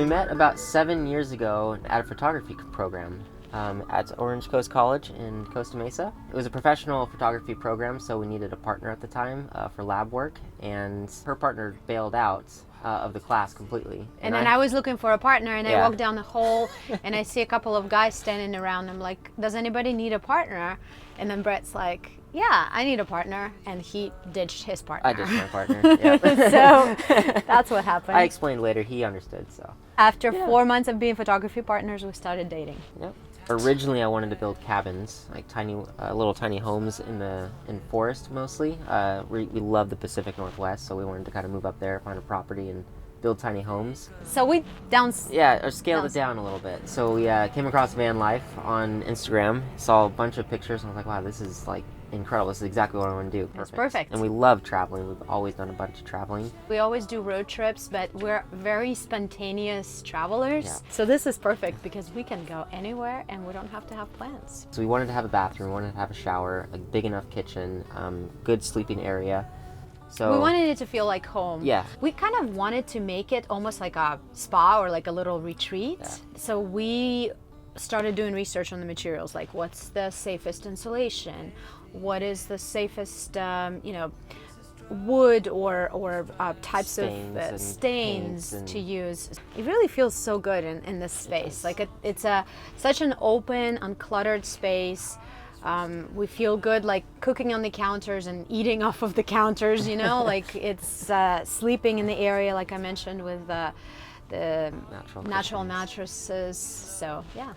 we met about 7 years ago at a photography program at Orange Coast College in Costa Mesa. It was a professional photography program, so we needed a partner at the time for lab work, and her partner bailed out of the class completely. And then I was looking for a partner, and I Yeah. walk down the hall and I see a couple of guys standing around. I'm like, does anybody need a partner? And then Brett's like, yeah, I need a partner. And he ditched his partner. I ditched my partner. Yeah. So that's what happened. I explained later, he understood, so. After 4 months of being photography partners, we started dating. Yep. Originally, I wanted to build cabins, like tiny, little tiny homes in forest mostly. We love the Pacific Northwest, so we wanted to kind of move up there, find a property, and build tiny homes. So we Scaled it down a little bit. So we came across van life on Instagram, saw a bunch of pictures, and I was like, wow, this is like incredible. This is exactly what I want to do. It's perfect. And we love traveling. We've always done a bunch of traveling. We always do road trips, but we're very spontaneous travelers. Yeah. So this is perfect because we can go anywhere and we don't have to have plans. So we wanted to have a bathroom, we wanted to have a shower, a big enough kitchen, good sleeping area. So we wanted it to feel like home. Yeah. We kind of wanted to make it almost like a spa or like a little retreat. Yeah. So we started doing research on the materials, like what's the safest insulation, what is the safest, wood or types of stains to use. It really feels so good in this space. Like it's such an open, uncluttered space. We feel good like cooking on the counters and eating off of the counters, like it's sleeping in the area, like I mentioned, with the natural mattresses. So, yeah.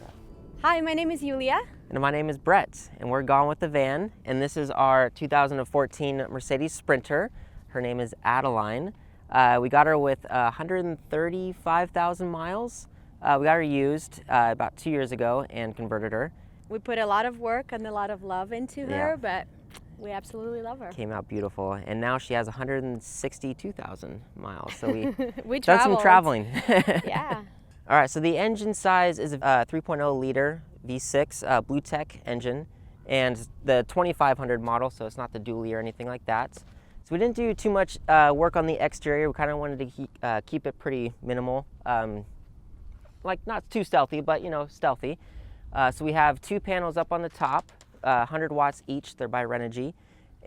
Hi, my name is Yulia. And my name is Brett, and we're gone with the van. And this is our 2014 Mercedes Sprinter. Her name is Adeline. We got her with 135,000 miles. We got her used about 2 years ago and converted her. We put a lot of work and a lot of love into her, Yeah. but we absolutely love her. Came out beautiful, and now she has 162,000 miles. So We done some traveled. traveling. Yeah. All right, so the engine size is a 3.0 liter V6 Blue Tech engine, and the 2500 model, so it's not the dually or anything like that. So we didn't do too much work on the exterior. We kind of wanted to keep it pretty minimal, like not too stealthy, but stealthy. So we have 2 panels up on the top, 100 watts each. They're by Renogy.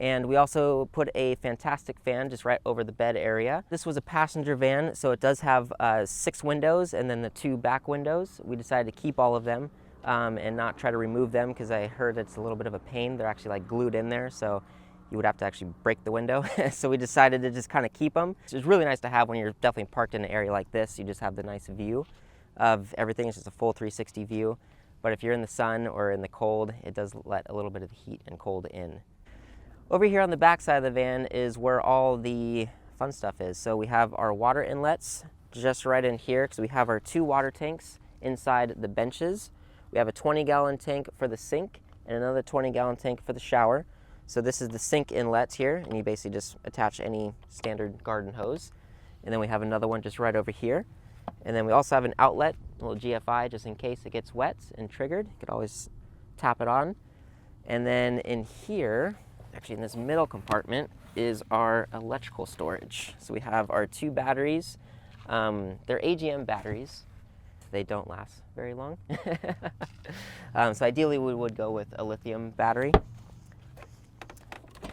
And we also put a fantastic fan just right over the bed area. This was a passenger van, so it does have 6 windows and then the 2 back windows. We decided to keep all of them and not try to remove them because I heard it's a little bit of a pain. They're actually like glued in there, so you would have to actually break the window. So we decided to just kind of keep them. It's really nice to have when you're definitely parked in an area like this. You just have the nice view of everything. It's just a full 360 view. But if you're in the sun or in the cold, it does let a little bit of the heat and cold in. Over here on the back side of the van is where all the fun stuff is. So we have our water inlets just right in here because we have our 2 water tanks inside the benches. We have a 20-gallon tank for the sink and another 20-gallon tank for the shower. So this is the sink inlet here, and you basically just attach any standard garden hose. And then we have another one just right over here. And then we also have an outlet, a little GFI, just in case it gets wet and triggered. You could always tap it on. And then in here, actually in this middle compartment, is our electrical storage. So we have our 2 batteries. They're AGM batteries. They don't last very long. So ideally we would go with a lithium battery.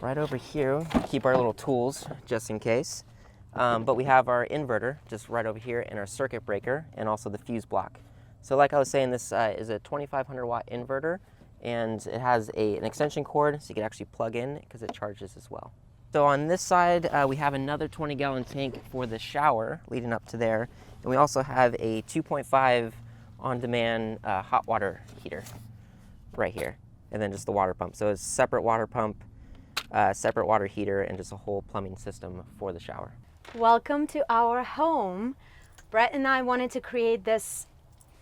Right over here, keep our little tools just in case. But we have our inverter just right over here and our circuit breaker and also the fuse block. So like I was saying, this is a 2500 watt inverter, and it has an extension cord so you can actually plug in because it charges as well. So on this side, we have another 20-gallon tank for the shower leading up to there. And we also have a 2.5 on-demand hot water heater right here. And then just the water pump. So it's a separate water pump, separate water heater, and just a whole plumbing system for the shower. Welcome to our home. Brett and I wanted to create this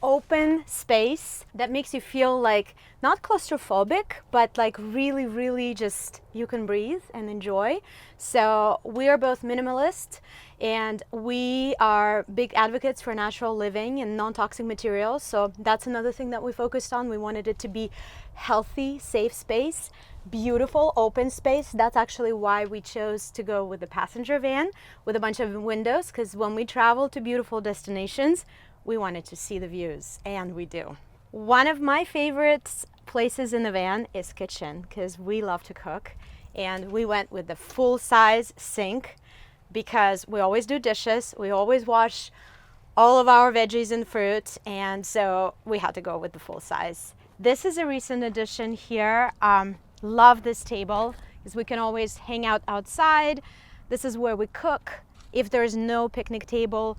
open space that makes you feel like not claustrophobic, but like really, really just you can breathe and enjoy. So we are both minimalists, and we are big advocates for natural living and non-toxic materials. So that's another thing that we focused on. We wanted it to be healthy, safe space, beautiful open space. That's actually why we chose to go with the passenger van with a bunch of windows, because when we travel to beautiful destinations, we want it to be we wanted to see the views, and we do. One of my favorite places in the van is kitchen, because we love to cook, and we went with the full-size sink because we always do dishes, we always wash all of our veggies and fruit, and so we had to go with the full size. This is a recent addition here. Love this table because we can always hang out outside. This is where we cook. If there's no picnic table,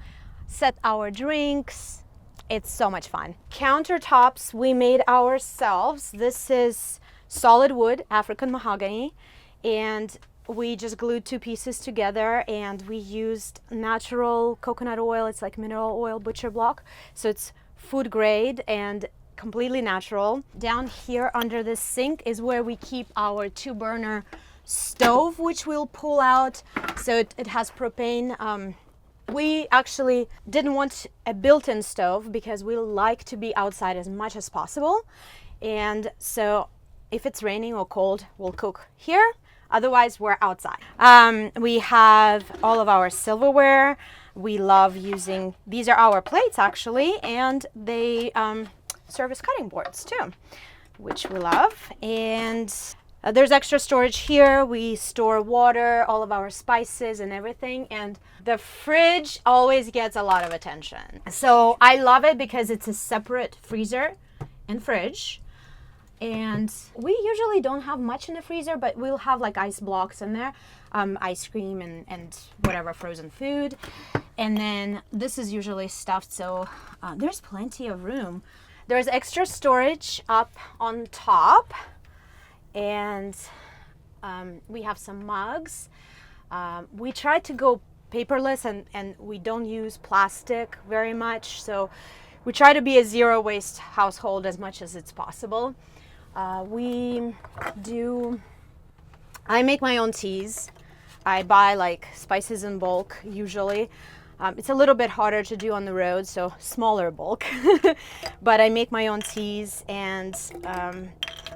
set our drinks. It's so much fun. Countertops we made ourselves. This is solid wood, African mahogany, and we just glued two pieces together, and we used natural coconut oil. It's like mineral oil butcher block, so it's food grade and completely natural. Down here under the sink is where we keep our 2-burner stove, which we'll pull out, so it has propane. We actually didn't want a built-in stove because we like to be outside as much as possible, and so if it's raining or cold, we'll cook here. Otherwise, we're outside. We have all of our silverware. We love using, these are our plates actually, and they serve as cutting boards too, which we love. And there's extra storage here. We store water, all of our spices and everything. And the fridge always gets a lot of attention. So I love it because it's a separate freezer and fridge. And we usually don't have much in the freezer, but we'll have like ice blocks in there, ice cream and whatever frozen food. And then this is usually stuffed, so there's plenty of room. There's extra storage up on top, and we have some mugs. We try to go paperless, and we don't use plastic very much, so we try to be a zero waste household as much as it's possible. I make my own teas. I buy like spices in bulk usually. It's a little bit harder to do on the road, so smaller bulk. But I make my own teas, and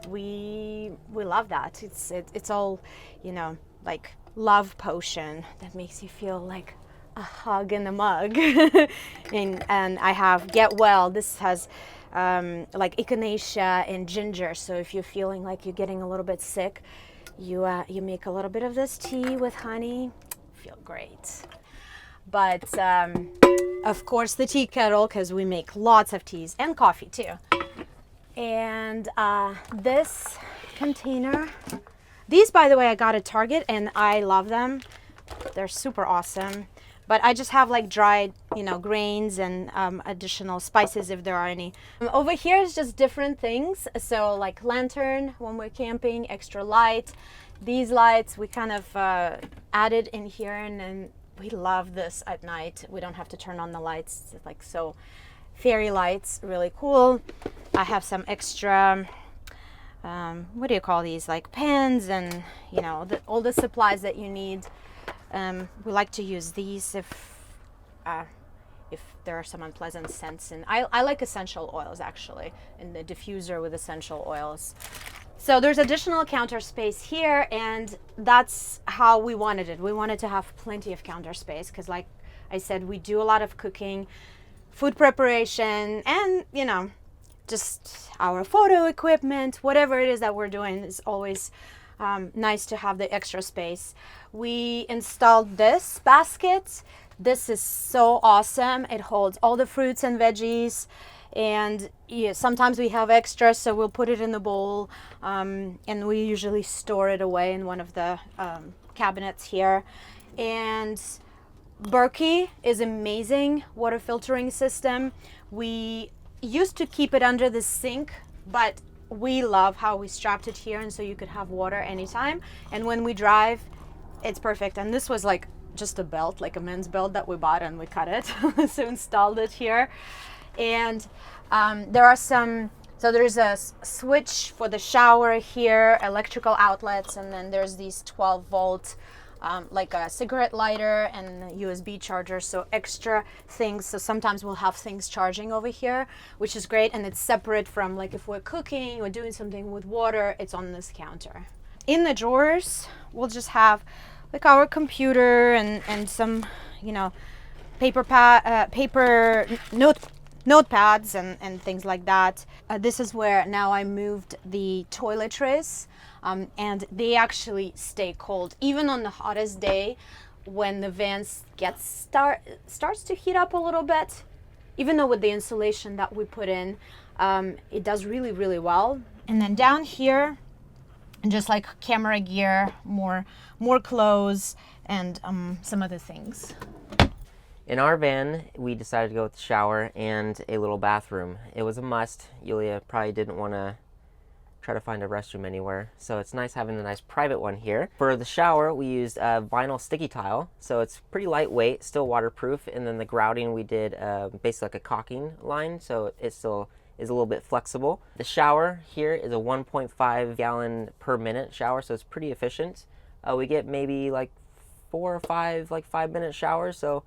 we love that. It's all, you know, like love potion that makes you feel like a hug in a mug. and I have Get Well. This has like echinacea and ginger, so if you're feeling like you're getting a little bit sick, you make a little bit of this tea with honey, feel great. But of course the tea kettle, because we make lots of teas and coffee too. And this container, these by the way I got at Target, and I love them. They're super awesome. But I just have like dried, you know, grains and additional spices if there are any. Over here is just different things. So like lantern when we're camping, extra light. These lights we kind of added in here, and then we love this at night. We don't have to turn on the lights. It's like so fairy lights, really cool. I have some extra, what do you call these? Like pens and, you know, all the supplies that you need. We like to use these if there are some unpleasant scents, and I like essential oils actually, in the diffuser with essential oils. So there's additional counter space here, and that's how we wanted it. We wanted to have plenty of counter space because, like I said, we do a lot of cooking, food preparation, and, you know, just our photo equipment, whatever it is that we're doing is always nice to have the extra space. We installed this basket. This is so awesome. It holds all the fruits and veggies, and yeah, sometimes we have extra, so we'll put it in the bowl, and we usually store it away in one of the cabinets here. And Berkey is amazing water filtering system. We used to keep it under the sink, but we love how we strapped it here, and so you could have water anytime, and when we drive it's perfect. And this was like just a belt, like a men's belt that we bought, and we cut it so installed it here. And there are some, so there's a switch for the shower here, electrical outlets, and then there's these 12 volt like a cigarette lighter and a USB charger, so extra things. So sometimes we'll have things charging over here, which is great, and it's separate from, like, if we're cooking or doing something with water, it's on this counter. In the drawers we'll just have like our computer and some, you know, paper notepads and things like that. This is where now I moved the toiletries, and they actually stay cold even on the hottest day. When the vans starts to heat up a little bit, even though with the insulation that we put in, it does really, really well. And then down here, just like camera gear, more clothes, and some other things. In our van, we decided to go with the shower and a little bathroom. It was a must. Yulia probably didn't want to try to find a restroom anywhere, so it's nice having a nice private one here. For the shower, we used a vinyl sticky tile, so it's pretty lightweight, still waterproof, and then the grouting we did basically like a caulking line, so it still is a little bit flexible. The shower here is a 1.5 gallon per minute shower, so it's pretty efficient. We get maybe like 4 or 5 like 5-minute showers, so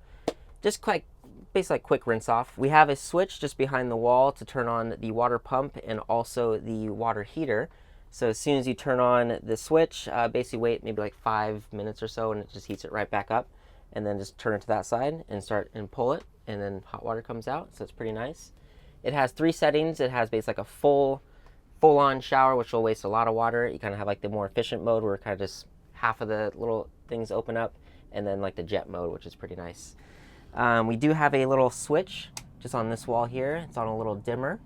just quite basically like quick rinse off. We have a switch just behind the wall to turn on the water pump and also the water heater. So as soon as you turn on the switch, basically wait maybe like 5 minutes or so and it just heats it right back up, and then just turn it to that side and start and pull it, and then hot water comes out, so it's pretty nice. It has 3 settings. It has basically like a full-on shower, which will waste a lot of water. You kind of have like the more efficient mode where kind of just half of the little things open up, and then like the jet mode, which is pretty nice. We do have a little switch just on this wall here. It's on a little dimmer,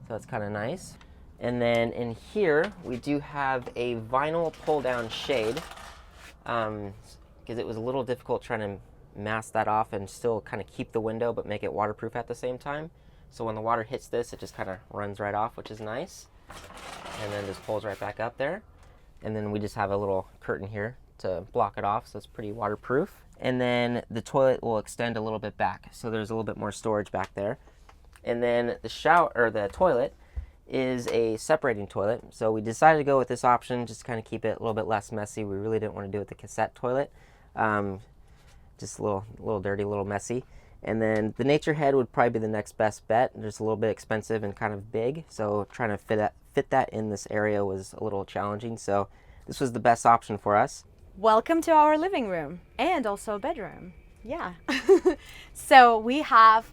so it's kind of nice. And then in here, we do have a vinyl pull-down shade, because it was a little difficult trying to mask that off and still kind of keep the window but make it waterproof at the same time. So when the water hits this, it just kind of runs right off, which is nice. And then just pulls right back up there. And then we just have a little curtain here to block it off, so it's pretty waterproof. And then the toilet will extend a little bit back, so there's a little bit more storage back there. And then the shower, or the toilet, is a separating toilet. So we decided to go with this option just to kind of keep it a little bit less messy. We really didn't want to do it with the cassette toilet. Just a little dirty, a little messy. And then the nature head would probably be the next best bet. Just a little bit expensive and kind of big, so trying to fit that in this area was a little challenging. So this was the best option for us. Welcome to our living room and also bedroom. Yeah. So we have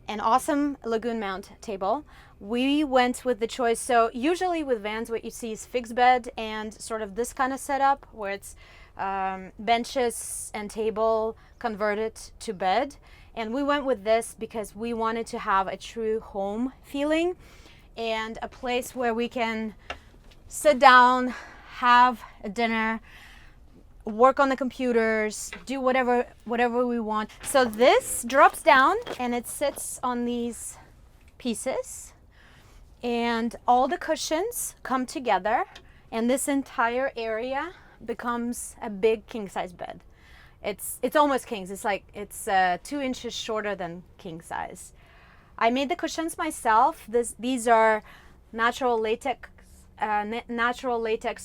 an awesome lagoon mount table. We went with the choice. So usually with vans, what you see is fixed bed and sort of this kind of setup where it's benches and table converted to bed. And we went with this because we wanted to have a true home feeling and a place where we can sit down, have a dinner, work on the computers, do whatever we want. So this drops down and it sits on these pieces, and all the cushions come together, and this entire area becomes a big king size bed. It's almost kings. It's 2 inches shorter than king size. I made the cushions myself. These are natural latex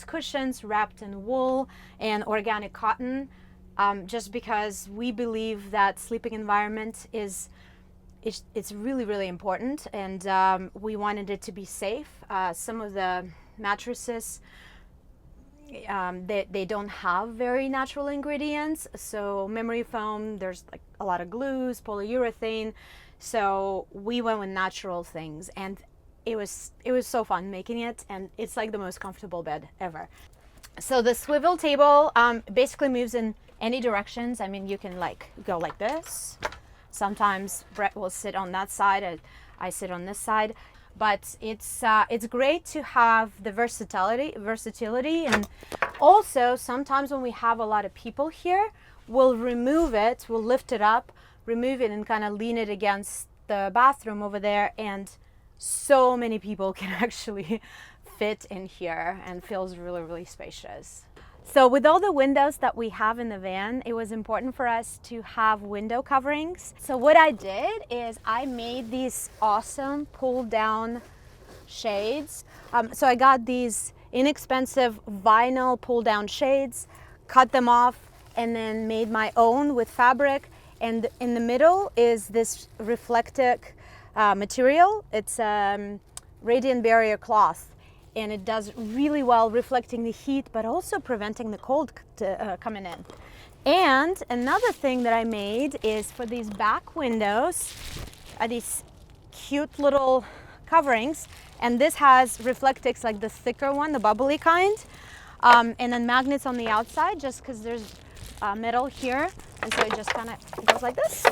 cushions wrapped in wool and organic cotton, just because we believe that sleeping environment it's really, really important, and we wanted it to be safe. Some of the mattresses, they don't have very natural ingredients, so memory foam, there's like a lot of glues, polyurethane, so we went with natural things, and it was so fun making it, and it's like the most comfortable bed ever. So the swivel table basically moves in any directions. I mean, you can like go like this. Sometimes Brett will sit on that side, I sit on this side. But it's great to have the versatility, and also sometimes when we have a lot of people here, we'll lift it up, remove it, and kind of lean it against the bathroom over there, and so many people can actually fit in here and feels really, really spacious. So with all the windows that we have in the van, it was important for us to have window coverings. So what I did is I made these awesome pull down shades. So I got these inexpensive vinyl pull down shades, cut them off, and then made my own with fabric. And in the middle is this reflective material. It's radiant barrier cloth, and it does really well reflecting the heat, but also preventing the cold coming in. And another thing that I made is for these back windows, these cute little coverings, and this has Reflectix, like the thicker one, the bubbly kind, and then magnets on the outside, just because there's metal here, and so it just kind of goes like this.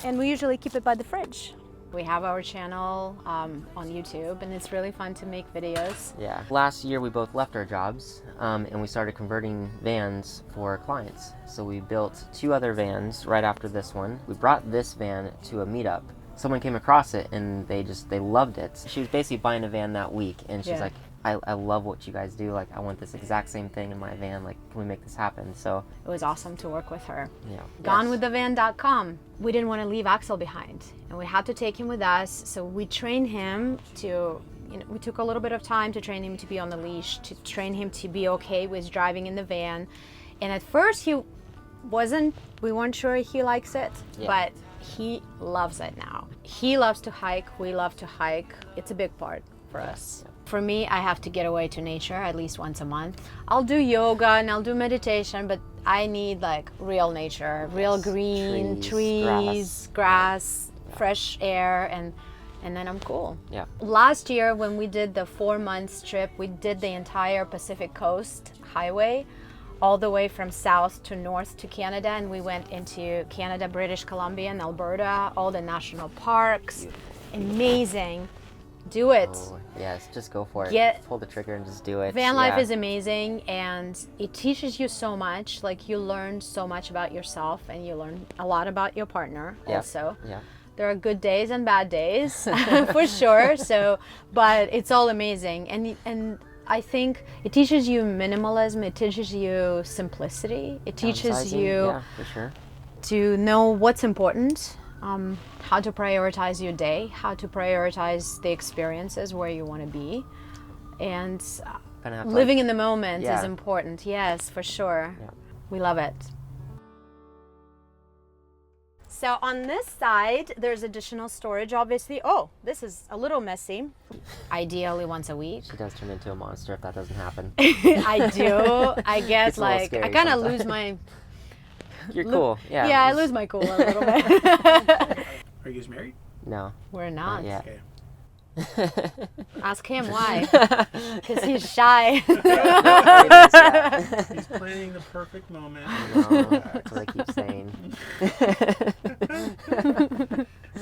And we usually keep it by the fridge. We have our channel on YouTube, and it's really fun to make videos. Yeah. Last year we both left our jobs and we started converting vans for clients. So we built 2 other vans right after this one. We brought this van to a meetup. Someone came across it and they loved it. She was basically buying a van that week, and she's like, I love what you guys do. Like, I want this exact same thing in my van. Like, can we make this happen? So it was awesome to work with her. Yeah. Gonewiththevan.com. We didn't want to leave Axel behind, and we had to take him with us. So we trained him to, we took a little bit of time to train him to be on the leash, to train him to be okay with driving in the van. And at first we weren't sure he likes it, but he loves it now. He loves to hike, we love to hike. It's a big part for us. Yeah. For me, I have to get away to nature at least once a month. I'll do yoga and I'll do meditation, but I need like real nature, real green, trees, grass, fresh air, and then I'm cool. Yeah. Last year when we did the 4 months trip, we did the entire Pacific Coast Highway, all the way from south to north to Canada, and we went into Canada, British Columbia, and Alberta, all the national parks. Amazing. Do it. Oh, yes, just go for it. Pull the trigger and just do it. Van life is amazing, and it teaches you so much. Like, you learn so much about yourself, and you learn a lot about your partner also. Yeah. There are good days and bad days for sure. So, but it's all amazing, and I think it teaches you minimalism. It teaches you simplicity. It teaches you for sure. to know what's important. How to prioritize your day, how to prioritize the experiences where you want to be, and living in the moment is important. Yes, for sure. Yeah. We love it. So on this side, there's additional storage, obviously. Oh, this is a little messy. Ideally once a week. She does turn into a monster if that doesn't happen. I do. I get like, I kind of lose my... You're cool. Yeah. Yeah, I lose my cool a little bit. Are you guys married? No. We're not. Yeah. Okay. Ask him why. Because he's shy. He's planning the perfect moment. I know. That's what I keep saying.